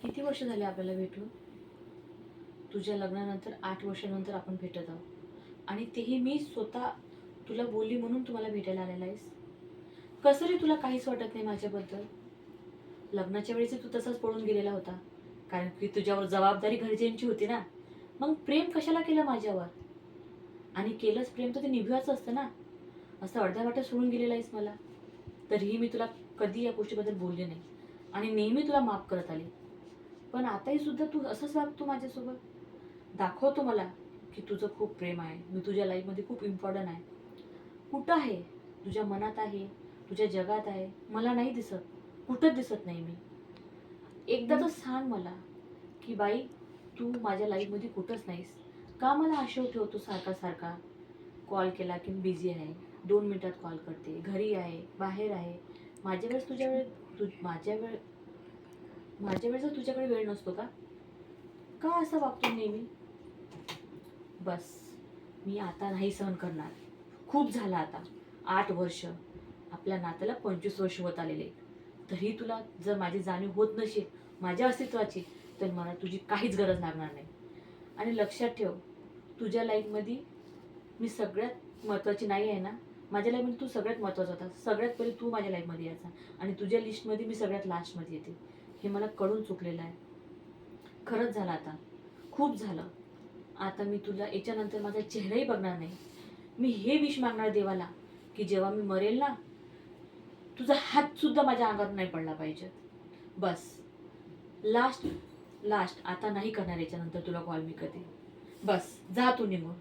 किती वर्ष झाले आपल्याला भेटून? तुझ्या लग्नानंतर 8 वर्षानंतर आपण भेटत आहोत आणि तेही मी स्वतः तुला बोलली म्हणून तुम्हाला भेटायला आलेला आहेस. कसं रे तुला काहीच वाटत नाही माझ्याबद्दल? लग्नाच्या वेळेस तू तसाच पळून गेलेला होता, कारण की तुझ्यावर जबाबदारी घरच्यांची होती ना. मग प्रेम कशाला केलं माझ्यावर? आणि केलंच प्रेम तर ते निभवायचं असतं ना. असं अर्ध्या वाटेत सोडून गेलेला आहेस मला. तरीही मी तुला कधी या गोष्टीबद्दल बोलले नाही आणि नेहमी तुला माफ करत आले. पण आताही सुद्धा तू असंच वागतो माझ्यासोबत. दाखवतो मला की तुझं खूप प्रेम आहे, मी तुझ्या लाईफमध्ये खूप इम्पॉर्टंट आहे. कुठं आहे? तुझ्या मनात आहे, तुझ्या जगात आहे, मला नाही दिसत. कुठंच दिसत नाही मी. एकदा तर सांग मला की बाई, तू माझ्या लाईफमध्ये कुठंच नाहीस. का मला आशेवर ठेवतो सारखा सारखा? कॉल केला की बिझी आहे, 2 मिनिटात कॉल करते, घरी आहे, बाहेर आहे. माझ्या वेळेस तुझ्या वेळ तू माझ्या वेळेस तुझ्याकडे वेळ नसतो का? का असं वागतो नेहमी? बस, मी आता नाही सहन करणार. खूप झालं आता. 8 वर्ष, आपल्या नात्याला 25 वर्ष होत आलेले. तरी तुला जर माझी जाणीव होत नसेल माझ्या अस्तित्वाची, तर मला तुझी काहीच गरज लागणार नाही. आणि लक्षात ठेव, तुझ्या लाईफमध्ये मी सगळ्यात महत्त्वाची नाही आहे ना. माझ्या लाईफमध्ये तू सगळ्यात महत्त्वाचा होता. सगळ्यात पहिले तू माझ्या लाईफमध्ये यायचा आणि तुझ्या लिस्टमध्ये मी सगळ्यात लास्टमध्ये येते. हे मला कळून चुकलेलं आहे. खरंच झालं आता. खूप झालं. आता मी तुला याच्यानंतर माझा चेहराही बघणार नाही. मी हे विश मागणार देवाला की जेव्हा मी मरेल ना, तुझा हात सुद्धा माझ्या अंगावर नाही पडला पाहिजे. बस, लास्ट लास्ट आता नाही करणार याच्यानंतर तुला कॉल मी कधी. बस, जा तू निघून.